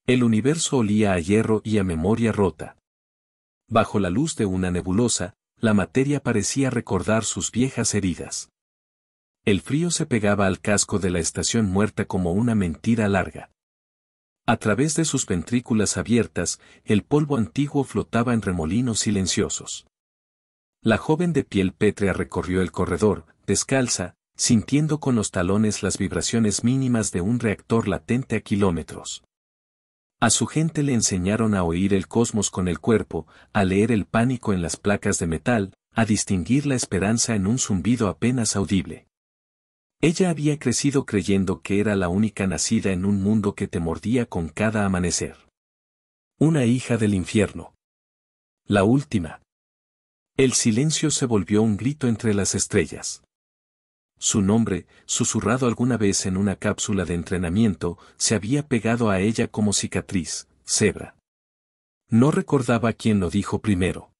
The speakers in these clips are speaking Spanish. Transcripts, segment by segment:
El universo olía a hierro y a memoria rota. Bajo la luz de una nebulosa, la materia parecía recordar sus viejas heridas. El frío se pegaba al casco de la estación muerta como una mentira larga. A través de sus ventrículas abiertas, el polvo antiguo flotaba en remolinos silenciosos. La joven de piel pétrea recorrió el corredor, descalza, sintiendo con los talones las vibraciones mínimas de un reactor latente a kilómetros. A su gente le enseñaron a oír el cosmos con el cuerpo, a leer el pánico en las placas de metal, a distinguir la esperanza en un zumbido apenas audible. Ella había crecido creyendo que era la única nacida en un mundo que te mordía con cada amanecer. Una hija del infierno. La última. El silencio se volvió un grito entre las estrellas. Su nombre, susurrado alguna vez en una cápsula de entrenamiento, se había pegado a ella como cicatriz, Zebra. No recordaba quién lo dijo primero.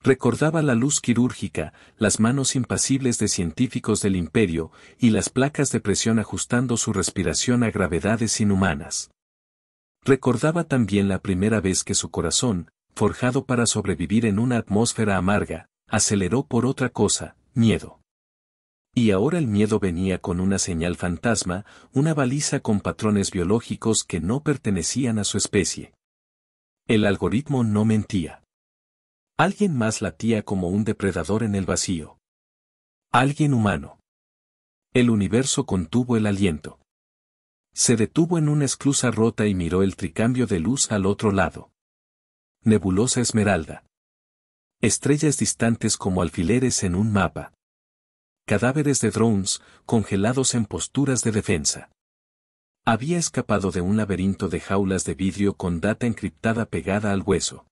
Recordaba la luz quirúrgica, las manos impasibles de científicos del imperio, y las placas de presión ajustando su respiración a gravedades inhumanas. Recordaba también la primera vez que su corazón, forjado para sobrevivir en una atmósfera amarga, aceleró por otra cosa, miedo. Y ahora el miedo venía con una señal fantasma, una baliza con patrones biológicos que no pertenecían a su especie. El algoritmo no mentía. Alguien más latía como un depredador en el vacío. Alguien humano. El universo contuvo el aliento. Se detuvo en una esclusa rota y miró el tricambio de luz al otro lado. Nebulosa esmeralda. Estrellas distantes como alfileres en un mapa. Cadáveres de drones, congelados en posturas de defensa. Había escapado de un laberinto de jaulas de vidrio con data encriptada pegada al hueso.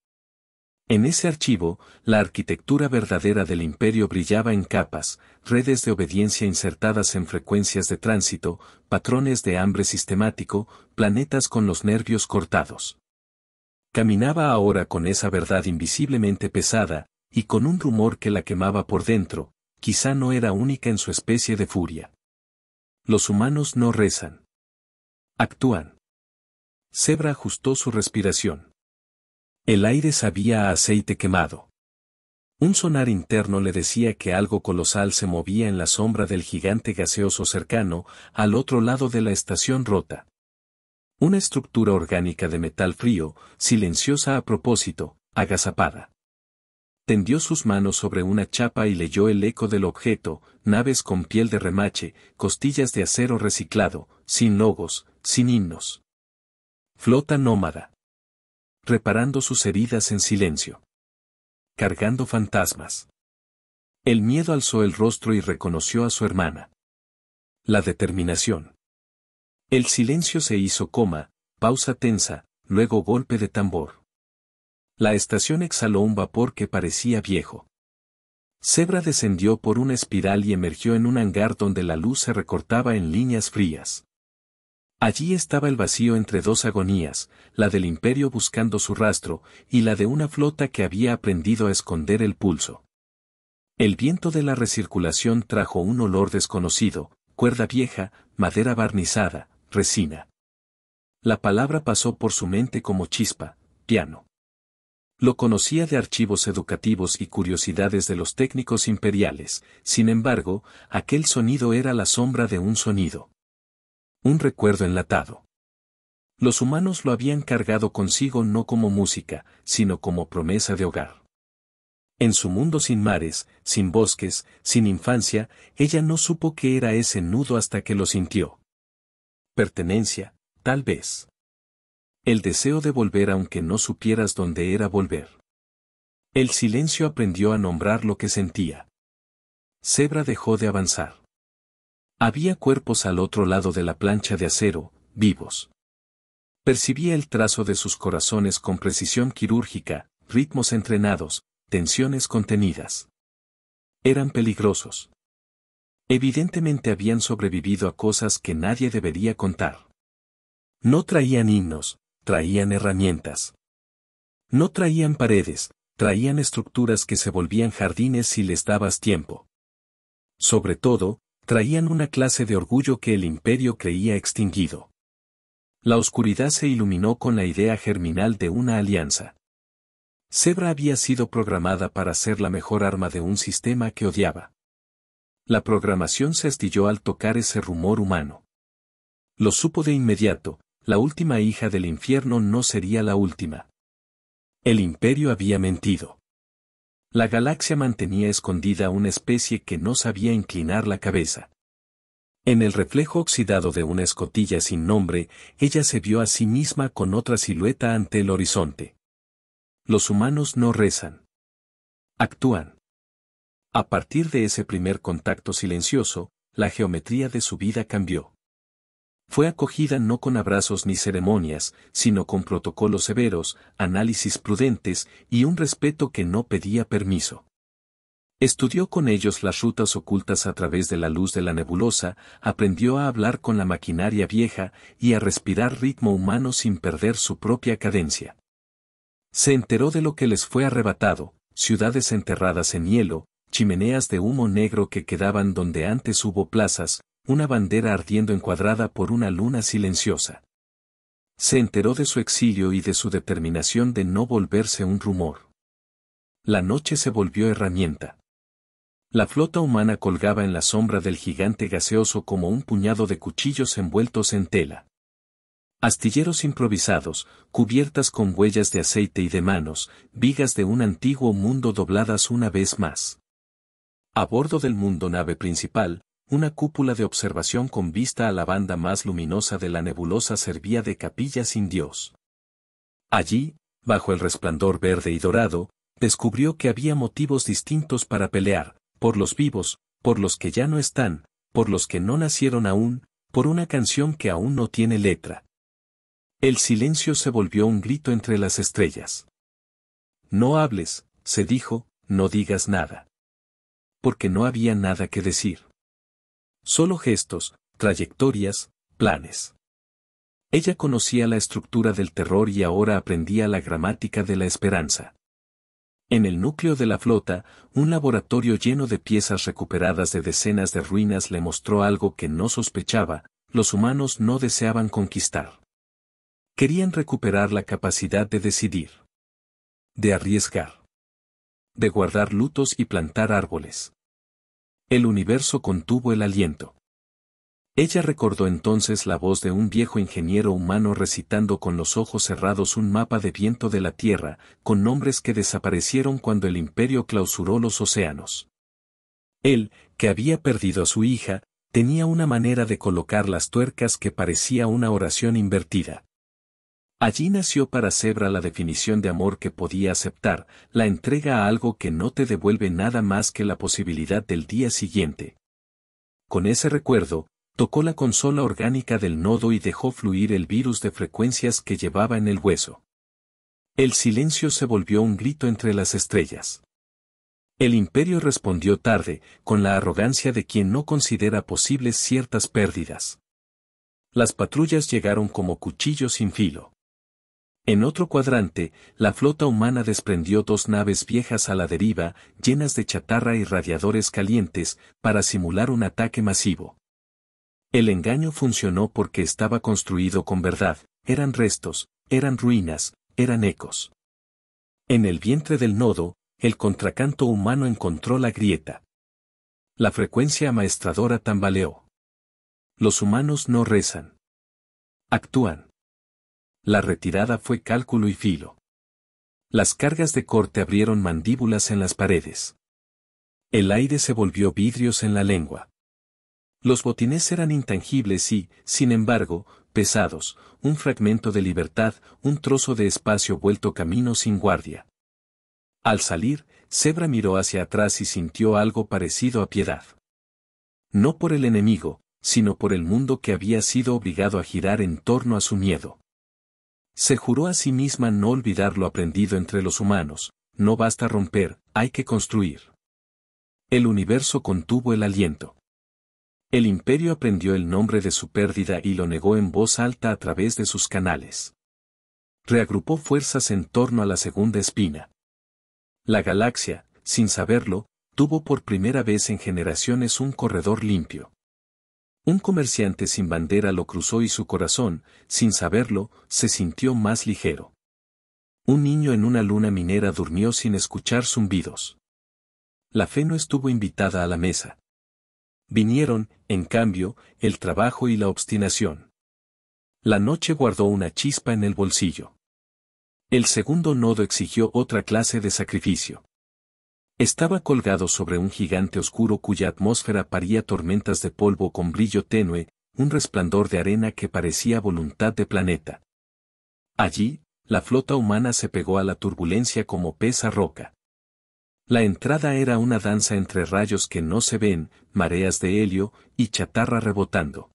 En ese archivo, la arquitectura verdadera del imperio brillaba en capas, redes de obediencia insertadas en frecuencias de tránsito, patrones de hambre sistemático, planetas con los nervios cortados. Caminaba ahora con esa verdad invisiblemente pesada, y con un rumor que la quemaba por dentro. Quizá no era única en su especie de furia. Los humanos no rezan. Actúan. Zebra ajustó su respiración. El aire sabía a aceite quemado. Un sonar interno le decía que algo colosal se movía en la sombra del gigante gaseoso cercano, al otro lado de la estación rota. Una estructura orgánica de metal frío, silenciosa a propósito, agazapada. Tendió sus manos sobre una chapa y leyó el eco del objeto, naves con piel de remache, costillas de acero reciclado, sin logos, sin himnos. Flota nómada. Reparando sus heridas en silencio. Cargando fantasmas. El miedo alzó el rostro y reconoció a su hermana. La determinación. El silencio se hizo coma, pausa tensa, luego golpe de tambor. La estación exhaló un vapor que parecía viejo. Zebra descendió por una espiral y emergió en un hangar donde la luz se recortaba en líneas frías. Allí estaba el vacío entre dos agonías, la del imperio buscando su rastro, y la de una flota que había aprendido a esconder el pulso. El viento de la recirculación trajo un olor desconocido, cuerda vieja, madera barnizada, resina. La palabra pasó por su mente como chispa, piano. Lo conocía de archivos educativos y curiosidades de los técnicos imperiales, sin embargo, aquel sonido era la sombra de un sonido. Un recuerdo enlatado. Los humanos lo habían cargado consigo no como música, sino como promesa de hogar. En su mundo sin mares, sin bosques, sin infancia, ella no supo qué era ese nudo hasta que lo sintió. Pertenencia, tal vez. El deseo de volver aunque no supieras dónde era volver. El silencio aprendió a nombrar lo que sentía. Zebra dejó de avanzar. Había cuerpos al otro lado de la plancha de acero, vivos. Percibía el trazo de sus corazones con precisión quirúrgica, ritmos entrenados, tensiones contenidas. Eran peligrosos. Evidentemente habían sobrevivido a cosas que nadie debería contar. No traían himnos, traían herramientas. No traían paredes, traían estructuras que se volvían jardines si les dabas tiempo. Sobre todo, traían una clase de orgullo que el imperio creía extinguido. La oscuridad se iluminó con la idea germinal de una alianza. Zebra había sido programada para ser la mejor arma de un sistema que odiaba. La programación se astilló al tocar ese rumor humano. Lo supo de inmediato, la última hija del infierno no sería la última. El imperio había mentido. La galaxia mantenía escondida una especie que no sabía inclinar la cabeza. En el reflejo oxidado de una escotilla sin nombre, ella se vio a sí misma con otra silueta ante el horizonte. Los humanos no rezan. Actúan. A partir de ese primer contacto silencioso, la geometría de su vida cambió. Fue acogida no con abrazos ni ceremonias, sino con protocolos severos, análisis prudentes y un respeto que no pedía permiso. Estudió con ellos las rutas ocultas a través de la luz de la nebulosa, aprendió a hablar con la maquinaria vieja y a respirar ritmo humano sin perder su propia cadencia. Se enteró de lo que les fue arrebatado, ciudades enterradas en hielo, chimeneas de humo negro que quedaban donde antes hubo plazas, una bandera ardiendo encuadrada por una luna silenciosa. Se enteró de su exilio y de su determinación de no volverse un rumor. La noche se volvió herramienta. La flota humana colgaba en la sombra del gigante gaseoso como un puñado de cuchillos envueltos en tela. Astilleros improvisados, cubiertas con huellas de aceite y de manos, vigas de un antiguo mundo dobladas una vez más. A bordo del mundo nave principal, una cúpula de observación con vista a la banda más luminosa de la nebulosa servía de capilla sin Dios. Allí, bajo el resplandor verde y dorado, descubrió que había motivos distintos para pelear, por los vivos, por los que ya no están, por los que no nacieron aún, por una canción que aún no tiene letra. El silencio se volvió un grito entre las estrellas. No hables, se dijo, no digas nada. Porque no había nada que decir. Solo gestos, trayectorias, planes. Ella conocía la estructura del terror y ahora aprendía la gramática de la esperanza. En el núcleo de la flota, un laboratorio lleno de piezas recuperadas de decenas de ruinas le mostró algo que no sospechaba: los humanos no deseaban conquistar. Querían recuperar la capacidad de decidir. De arriesgar. De guardar lutos y plantar árboles. El universo contuvo el aliento. Ella recordó entonces la voz de un viejo ingeniero humano recitando con los ojos cerrados un mapa de viento de la Tierra, con nombres que desaparecieron cuando el imperio clausuró los océanos. Él, que había perdido a su hija, tenía una manera de colocar las tuercas que parecía una oración invertida. Allí nació para Zebra la definición de amor que podía aceptar, la entrega a algo que no te devuelve nada más que la posibilidad del día siguiente. Con ese recuerdo, tocó la consola orgánica del nodo y dejó fluir el virus de frecuencias que llevaba en el hueso. El silencio se volvió un grito entre las estrellas. El imperio respondió tarde, con la arrogancia de quien no considera posibles ciertas pérdidas. Las patrullas llegaron como cuchillos sin filo. En otro cuadrante, la flota humana desprendió 2 naves viejas a la deriva, llenas de chatarra y radiadores calientes, para simular un ataque masivo. El engaño funcionó porque estaba construido con verdad, eran restos, eran ruinas, eran ecos. En el vientre del nodo, el contracanto humano encontró la grieta. La frecuencia amaestradora tambaleó. Los humanos no rezan. Actúan. La retirada fue cálculo y filo. Las cargas de corte abrieron mandíbulas en las paredes. El aire se volvió vidrios en la lengua. Los botines eran intangibles y, sin embargo, pesados, un fragmento de libertad, un trozo de espacio vuelto camino sin guardia. Al salir, Zebra miró hacia atrás y sintió algo parecido a piedad. No por el enemigo, sino por el mundo que había sido obligado a girar en torno a su miedo. Se juró a sí misma no olvidar lo aprendido entre los humanos: no basta romper, hay que construir. El universo contuvo el aliento. El imperio aprendió el nombre de su pérdida y lo negó en voz alta a través de sus canales. Reagrupó fuerzas en torno a la segunda espina. La galaxia, sin saberlo, tuvo por primera vez en generaciones un corredor limpio. Un comerciante sin bandera lo cruzó y su corazón, sin saberlo, se sintió más ligero. Un niño en una luna minera durmió sin escuchar zumbidos. La fe no estuvo invitada a la mesa. Vinieron, en cambio, el trabajo y la obstinación. La noche guardó una chispa en el bolsillo. El segundo nodo exigió otra clase de sacrificio. Estaba colgado sobre un gigante oscuro cuya atmósfera paría tormentas de polvo con brillo tenue, un resplandor de arena que parecía voluntad de planeta. Allí, la flota humana se pegó a la turbulencia como pez a roca. La entrada era una danza entre rayos que no se ven, mareas de helio, y chatarra rebotando.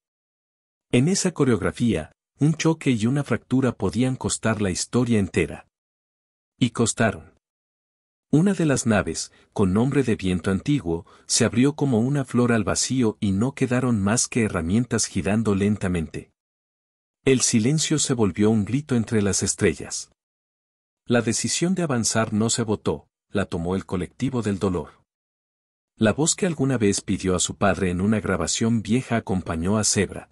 En esa coreografía, un choque y una fractura podían costar la historia entera. Y costaron. Una de las naves, con nombre de viento antiguo, se abrió como una flor al vacío y no quedaron más que herramientas girando lentamente. El silencio se volvió un grito entre las estrellas. La decisión de avanzar no se votó, la tomó el colectivo del dolor. La voz que alguna vez pidió a su padre en una grabación vieja acompañó a Zebra.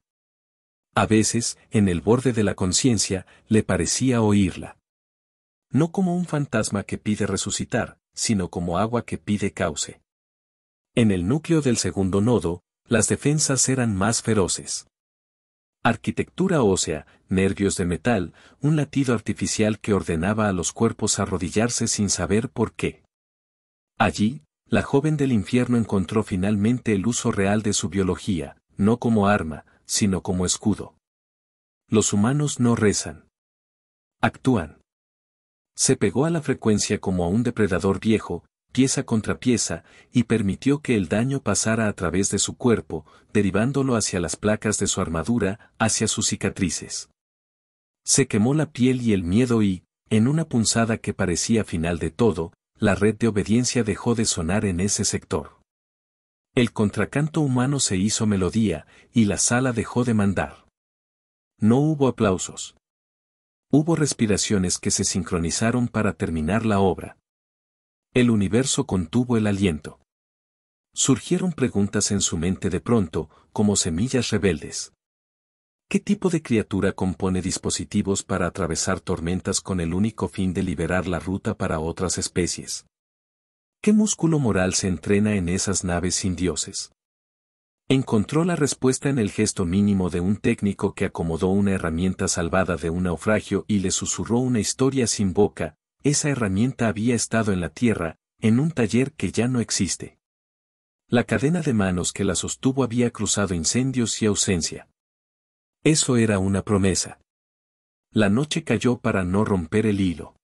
A veces, en el borde de la conciencia, le parecía oírla. No como un fantasma que pide resucitar, sino como agua que pide cauce. En el núcleo del segundo nodo, las defensas eran más feroces. Arquitectura ósea, nervios de metal, un latido artificial que ordenaba a los cuerpos arrodillarse sin saber por qué. Allí, la joven del infierno encontró finalmente el uso real de su biología, no como arma, sino como escudo. Los humanos no rezan. Actúan. Se pegó a la frecuencia como a un depredador viejo, pieza contra pieza, y permitió que el daño pasara a través de su cuerpo, derivándolo hacia las placas de su armadura, hacia sus cicatrices. Se quemó la piel y el miedo y, en una punzada que parecía final de todo, la red de obediencia dejó de sonar en ese sector. El contracanto humano se hizo melodía, y la sala dejó de mandar. No hubo aplausos. Hubo respiraciones que se sincronizaron para terminar la obra. El universo contuvo el aliento. Surgieron preguntas en su mente de pronto, como semillas rebeldes. ¿Qué tipo de criatura compone dispositivos para atravesar tormentas con el único fin de liberar la ruta para otras especies? ¿Qué músculo moral se entrena en esas naves sin dioses? Encontró la respuesta en el gesto mínimo de un técnico que acomodó una herramienta salvada de un naufragio y le susurró una historia sin boca. Esa herramienta había estado en la Tierra, en un taller que ya no existe. La cadena de manos que la sostuvo había cruzado incendios y ausencia. Eso era una promesa. La noche cayó para no romper el hilo.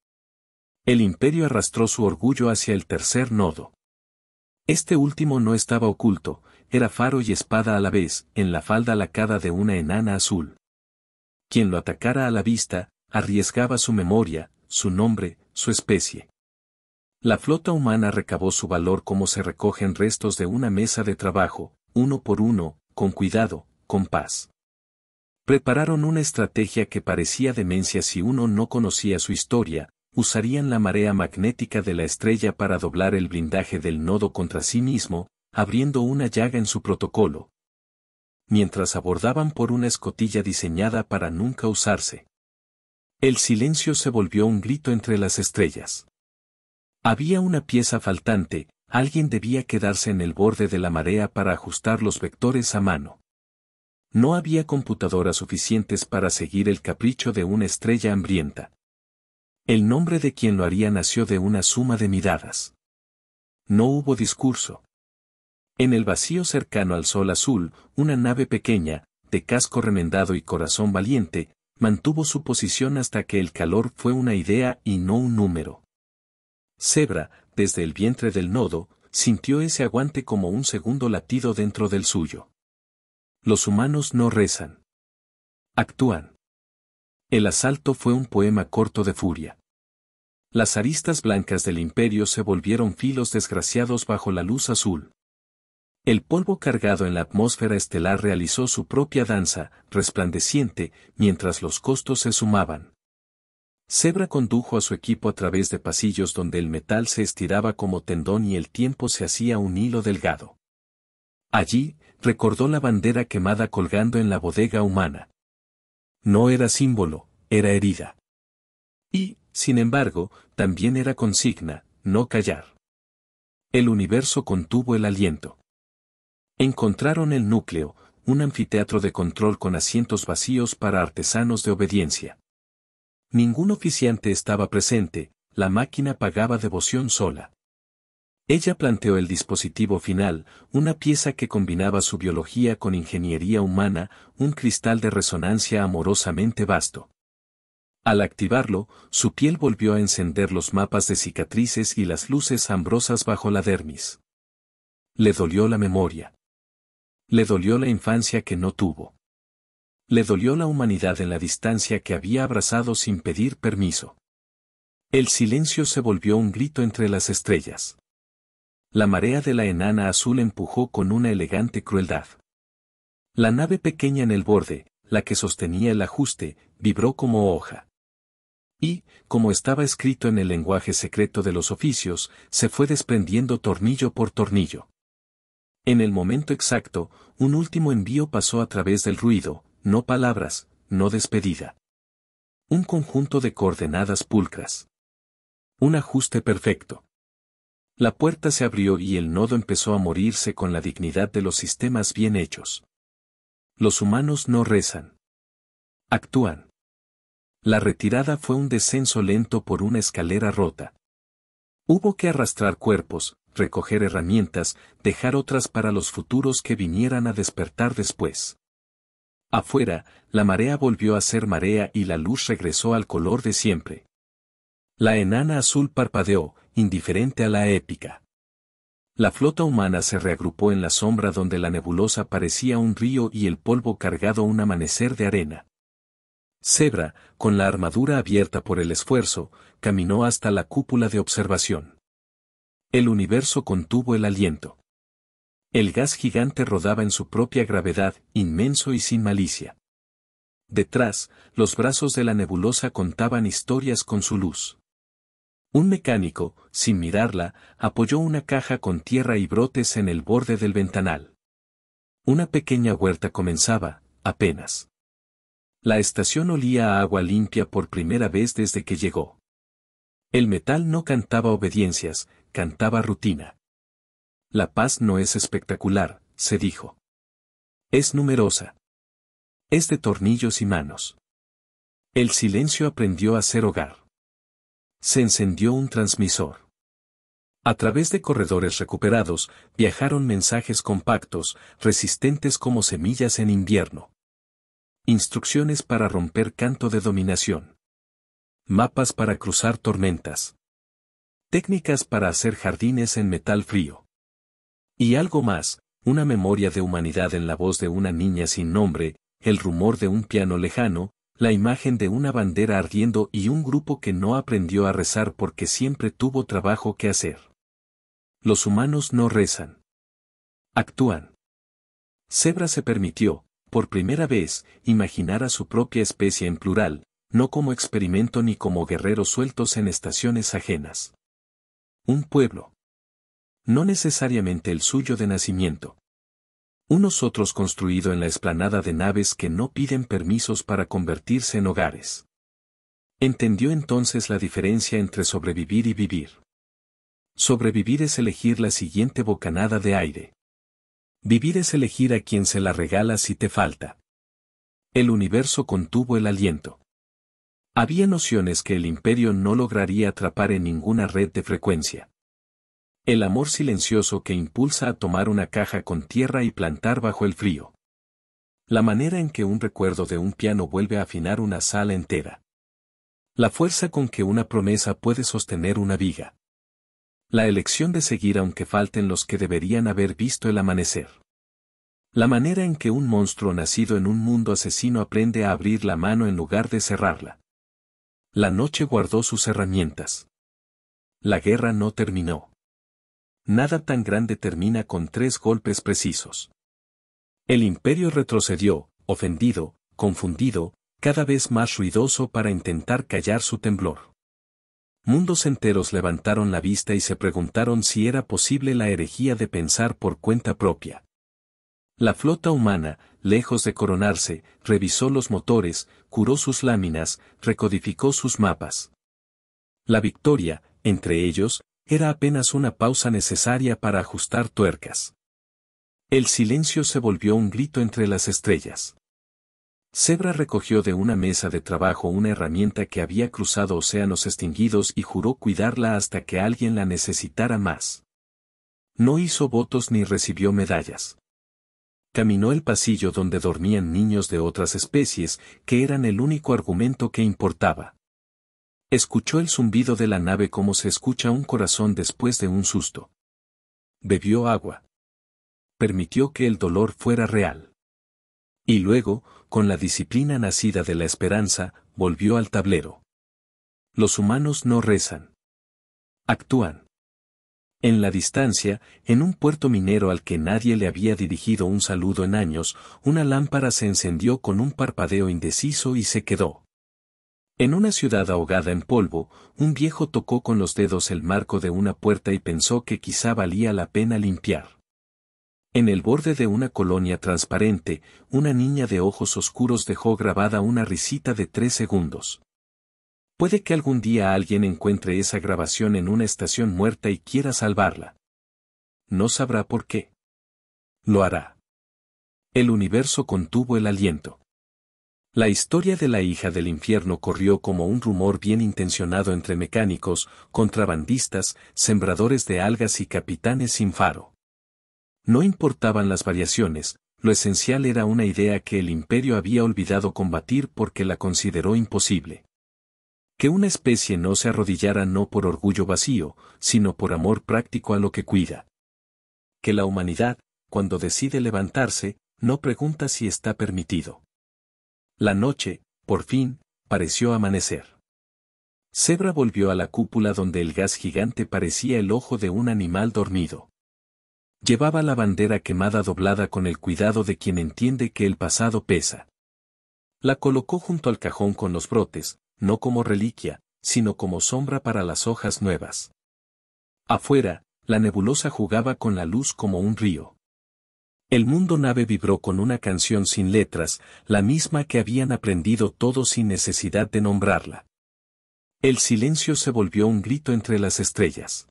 El imperio arrastró su orgullo hacia el tercer nodo. Este último no estaba oculto, era faro y espada a la vez, en la falda lacada de una enana azul. Quien lo atacara a la vista, arriesgaba su memoria, su nombre, su especie. La flota humana recabó su valor como se recogen restos de una mesa de trabajo, uno por uno, con cuidado, con paz. Prepararon una estrategia que parecía demencia si uno no conocía su historia. Usarían la marea magnética de la estrella para doblar el blindaje del nodo contra sí mismo, abriendo una llaga en su protocolo. Mientras abordaban por una escotilla diseñada para nunca usarse. El silencio se volvió un grito entre las estrellas. Había una pieza faltante, alguien debía quedarse en el borde de la marea para ajustar los vectores a mano. No había computadoras suficientes para seguir el capricho de una estrella hambrienta. El nombre de quien lo haría nació de una suma de miradas. No hubo discurso. En el vacío cercano al sol azul, una nave pequeña, de casco remendado y corazón valiente, mantuvo su posición hasta que el calor fue una idea y no un número. Zebra, desde el vientre del nodo, sintió ese aguante como un segundo latido dentro del suyo. Los humanos no rezan. Actúan. El asalto fue un poema corto de furia. Las aristas blancas del imperio se volvieron filos desgraciados bajo la luz azul. El polvo cargado en la atmósfera estelar realizó su propia danza, resplandeciente, mientras los costos se sumaban. Zebra condujo a su equipo a través de pasillos donde el metal se estiraba como tendón y el tiempo se hacía un hilo delgado. Allí, Recordó la bandera quemada colgando en la bodega humana. No era símbolo, era herida. Y, sin embargo, también era consigna, no callar. El universo contuvo el aliento. Encontraron el núcleo, un anfiteatro de control con asientos vacíos para artesanos de obediencia. Ningún oficiante estaba presente, la máquina pagaba devoción sola. Ella planteó el dispositivo final, una pieza que combinaba su biología con ingeniería humana, un cristal de resonancia amorosamente vasto. Al activarlo, su piel volvió a encender los mapas de cicatrices y las luces ambrosas bajo la dermis. Le dolió la memoria. Le dolió la infancia que no tuvo. Le dolió la humanidad en la distancia que había abrazado sin pedir permiso. El silencio se volvió un grito entre las estrellas. La marea de la enana azul empujó con una elegante crueldad. La nave pequeña en el borde, la que sostenía el ajuste, vibró como hoja. Y, como estaba escrito en el lenguaje secreto de los oficios, se fue desprendiendo tornillo por tornillo. En el momento exacto, un último envío pasó a través del ruido, no palabras, no despedida. Un conjunto de coordenadas pulcras. Un ajuste perfecto. La puerta se abrió y el nodo empezó a morirse con la dignidad de los sistemas bien hechos. Los humanos no rezan. Actúan. La retirada fue un descenso lento por una escalera rota. Hubo que arrastrar cuerpos, recoger herramientas, dejar otras para los futuros que vinieran a despertar después. Afuera, la marea volvió a ser marea y la luz regresó al color de siempre. La enana azul parpadeó, indiferente a la épica. La flota humana se reagrupó en la sombra donde la nebulosa parecía un río y el polvo cargado un amanecer de arena. Zebra, con la armadura abierta por el esfuerzo, caminó hasta la cúpula de observación. El universo contuvo el aliento. El gas gigante rodaba en su propia gravedad, inmenso y sin malicia. Detrás, los brazos de la nebulosa contaban historias con su luz. Un mecánico, sin mirarla, apoyó una caja con tierra y brotes en el borde del ventanal. Una pequeña huerta comenzaba, apenas. La estación olía a agua limpia por primera vez desde que llegó. El metal no cantaba obediencias, cantaba rutina. La paz no es espectacular, se dijo. Es numerosa. Es de tornillos y manos. El silencio aprendió a ser hogar. Se encendió un transmisor. A través de corredores recuperados, viajaron mensajes compactos, resistentes como semillas en invierno. Instrucciones para romper canto de dominación. Mapas para cruzar tormentas. Técnicas para hacer jardines en metal frío. Y algo más, una memoria de humanidad en la voz de una niña sin nombre, el rumor de un piano lejano, la imagen de una bandera ardiendo y un grupo que no aprendió a rezar porque siempre tuvo trabajo que hacer. Los humanos no rezan. Actúan. Zebra se permitió, por primera vez, imaginar a su propia especie en plural, no como experimento ni como guerreros sueltos en estaciones ajenas. Un pueblo. No necesariamente el suyo de nacimiento. Unos otros construido en la explanada de naves que no piden permisos para convertirse en hogares. Entendió entonces la diferencia entre sobrevivir y vivir. Sobrevivir es elegir la siguiente bocanada de aire. Vivir es elegir a quien se la regala si te falta. El universo contuvo el aliento. Había nociones que el imperio no lograría atrapar en ninguna red de frecuencia. El amor silencioso que impulsa a tomar una caja con tierra y plantar bajo el frío. La manera en que un recuerdo de un piano vuelve a afinar una sala entera. La fuerza con que una promesa puede sostener una viga. La elección de seguir aunque falten los que deberían haber visto el amanecer. La manera en que un monstruo nacido en un mundo asesino aprende a abrir la mano en lugar de cerrarla. La noche guardó sus herramientas. La guerra no terminó. Nada tan grande termina con 3 golpes precisos. El imperio retrocedió, ofendido, confundido, cada vez más ruidoso para intentar callar su temblor. Mundos enteros levantaron la vista y se preguntaron si era posible la herejía de pensar por cuenta propia. La flota humana, lejos de coronarse, revisó los motores, curó sus láminas, recodificó sus mapas. La victoria, entre ellos, era apenas una pausa necesaria para ajustar tuercas. El silencio se volvió un grito entre las estrellas. Zebra recogió de una mesa de trabajo una herramienta que había cruzado océanos extinguidos y juró cuidarla hasta que alguien la necesitara más. No hizo votos ni recibió medallas. Caminó el pasillo donde dormían niños de otras especies, que eran el único argumento que importaba. Escuchó el zumbido de la nave como se escucha un corazón después de un susto. Bebió agua. Permitió que el dolor fuera real. Y luego, con la disciplina nacida de la esperanza, volvió al tablero. Los humanos no rezan. Actúan. En la distancia, en un puerto minero al que nadie le había dirigido un saludo en años, una lámpara se encendió con un parpadeo indeciso y se quedó. En una ciudad ahogada en polvo, un viejo tocó con los dedos el marco de una puerta y pensó que quizá valía la pena limpiar. En el borde de una colonia transparente, una niña de ojos oscuros dejó grabada una risita de 3 segundos. Puede que algún día alguien encuentre esa grabación en una estación muerta y quiera salvarla. No sabrá por qué. Lo hará. El universo contuvo el aliento. La historia de la hija del infierno corrió como un rumor bien intencionado entre mecánicos, contrabandistas, sembradores de algas y capitanes sin faro. No importaban las variaciones, lo esencial era una idea que el imperio había olvidado combatir porque la consideró imposible. Que una especie no se arrodillara no por orgullo vacío, sino por amor práctico a lo que cuida. Que la humanidad, cuando decide levantarse, no pregunta si está permitido. La noche, por fin, pareció amanecer. Zebra volvió a la cúpula donde el gas gigante parecía el ojo de un animal dormido. Llevaba la bandera quemada doblada con el cuidado de quien entiende que el pasado pesa. La colocó junto al cajón con los brotes, no como reliquia, sino como sombra para las hojas nuevas. Afuera, la nebulosa jugaba con la luz como un río. El mundo nave vibró con una canción sin letras, la misma que habían aprendido todos sin necesidad de nombrarla. El silencio se volvió un grito entre las estrellas.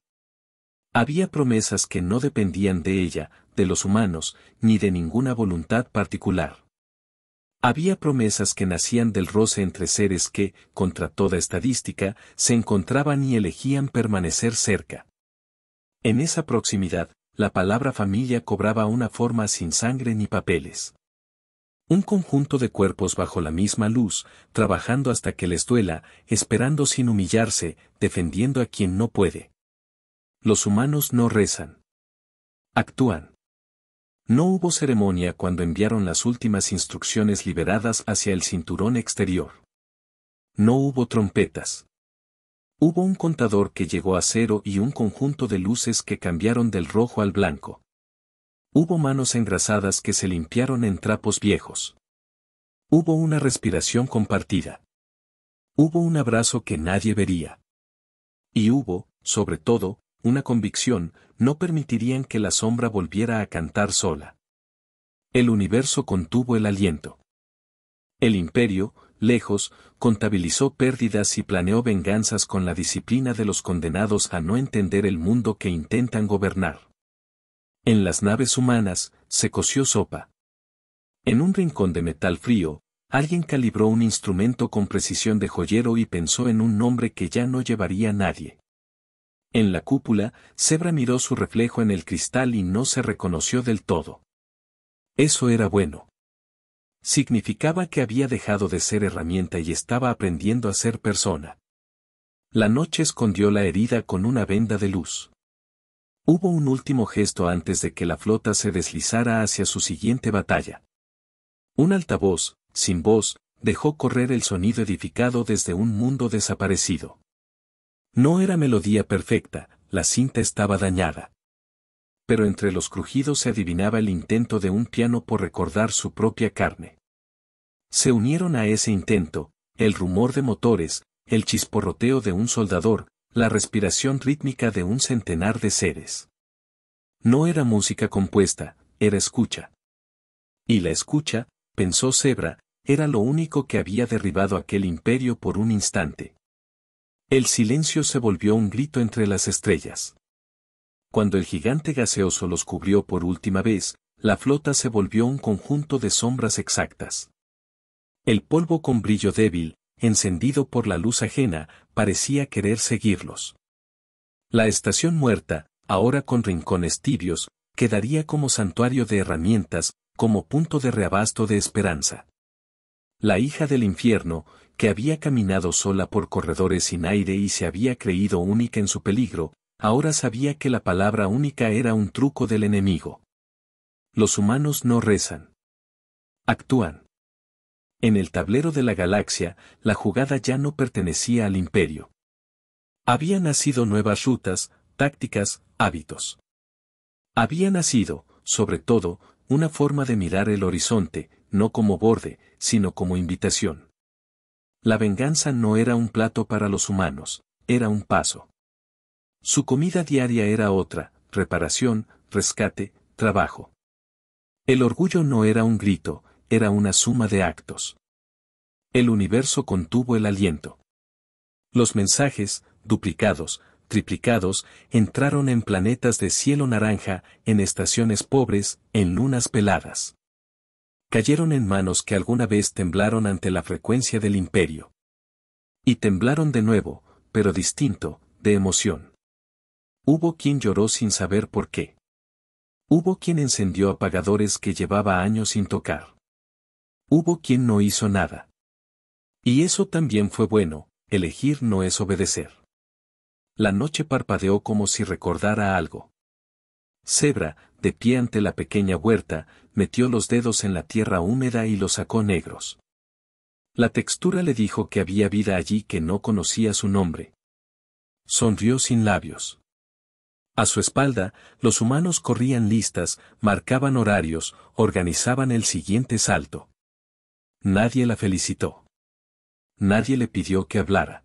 Había promesas que no dependían de ella, de los humanos, ni de ninguna voluntad particular. Había promesas que nacían del roce entre seres que, contra toda estadística, se encontraban y elegían permanecer cerca. En esa proximidad, la palabra familia cobraba una forma sin sangre ni papeles. Un conjunto de cuerpos bajo la misma luz, trabajando hasta que les duela, esperando sin humillarse, defendiendo a quien no puede. Los humanos no rezan. Actúan. No hubo ceremonia cuando enviaron las últimas instrucciones liberadas hacia el cinturón exterior. No hubo trompetas. Hubo un contador que llegó a 0 y un conjunto de luces que cambiaron del rojo al blanco. Hubo manos engrasadas que se limpiaron en trapos viejos. Hubo una respiración compartida. Hubo un abrazo que nadie vería. Y hubo, sobre todo, una convicción: no permitirían que la sombra volviera a cantar sola. El universo contuvo el aliento. El imperio, lejos, contabilizó pérdidas y planeó venganzas con la disciplina de los condenados a no entender el mundo que intentan gobernar. En las naves humanas, se coció sopa. En un rincón de metal frío, alguien calibró un instrumento con precisión de joyero y pensó en un nombre que ya no llevaría nadie. En la cúpula, Zebra miró su reflejo en el cristal y no se reconoció del todo. Eso era bueno. Significaba que había dejado de ser herramienta y estaba aprendiendo a ser persona. La noche escondió la herida con una venda de luz. Hubo un último gesto antes de que la flota se deslizara hacia su siguiente batalla. Un altavoz, sin voz, dejó correr el sonido edificado desde un mundo desaparecido. No era melodía perfecta, la cinta estaba dañada. Pero entre los crujidos se adivinaba el intento de un piano por recordar su propia carne. Se unieron a ese intento, el rumor de motores, el chisporroteo de un soldador, la respiración rítmica de un centenar de seres. No era música compuesta, era escucha. Y la escucha, pensó Zebra, era lo único que había derribado aquel imperio por un instante. El silencio se volvió un grito entre las estrellas. Cuando el gigante gaseoso los cubrió por última vez, la flota se volvió un conjunto de sombras exactas. El polvo con brillo débil, encendido por la luz ajena, parecía querer seguirlos. La estación muerta, ahora con rincones tibios, quedaría como santuario de herramientas, como punto de reabasto de esperanza. La hija del infierno, que había caminado sola por corredores sin aire y se había creído única en su peligro, ahora sabía que la palabra única era un truco del enemigo. Los humanos no rezan. Actúan. En el tablero de la galaxia, la jugada ya no pertenecía al imperio. Había nacido nuevas rutas, tácticas, hábitos. Había nacido, sobre todo, una forma de mirar el horizonte, no como borde, sino como invitación. La venganza no era un plato para los humanos, era un paso. Su comida diaria era otra, reparación, rescate, trabajo. El orgullo no era un grito, era una suma de actos. El universo contuvo el aliento. Los mensajes, duplicados, triplicados, entraron en planetas de cielo naranja, en estaciones pobres, en lunas peladas. Cayeron en manos que alguna vez temblaron ante la frecuencia del imperio. Y temblaron de nuevo, pero distinto, de emoción. Hubo quien lloró sin saber por qué. Hubo quien encendió apagadores que llevaba años sin tocar. Hubo quien no hizo nada. Y eso también fue bueno, elegir no es obedecer. La noche parpadeó como si recordara algo. Zebra, de pie ante la pequeña huerta, metió los dedos en la tierra húmeda y los sacó negros. La textura le dijo que había vida allí que no conocía su nombre. Sonrió sin labios. A su espalda, los humanos corrían listas, marcaban horarios, organizaban el siguiente salto. Nadie la felicitó. Nadie le pidió que hablara.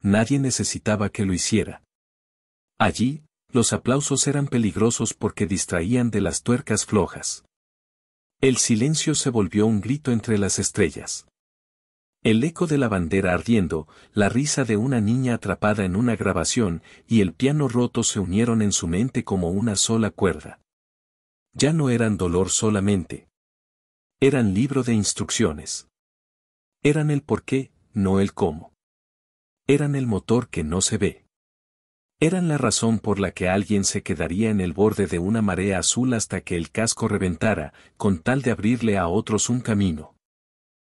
Nadie necesitaba que lo hiciera. Allí, los aplausos eran peligrosos porque distraían de las tuercas flojas. El silencio se volvió un grito entre las estrellas. El eco de la bandera ardiendo, la risa de una niña atrapada en una grabación y el piano roto se unieron en su mente como una sola cuerda. Ya no eran dolor solamente. Eran libro de instrucciones. Eran el por qué, no el cómo. Eran el motor que no se ve. Eran la razón por la que alguien se quedaría en el borde de una marea azul hasta que el casco reventara, con tal de abrirle a otros un camino.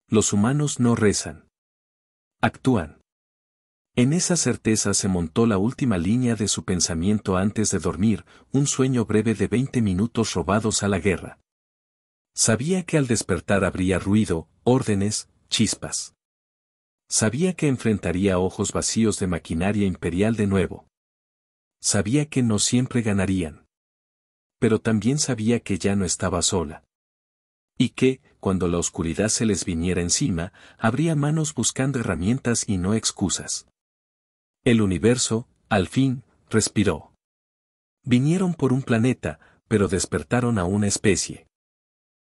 Los humanos no rezan. Actúan. En esa certeza se montó la última línea de su pensamiento antes de dormir, un sueño breve de 20 minutos robados a la guerra. Sabía que al despertar habría ruido, órdenes, chispas. Sabía que enfrentaría ojos vacíos de maquinaria imperial de nuevo. Sabía que no siempre ganarían. Pero también sabía que ya no estaba sola. Y que, cuando la oscuridad se les viniera encima, habría manos buscando herramientas y no excusas. El universo, al fin, respiró. Vinieron por un planeta, pero despertaron a una especie.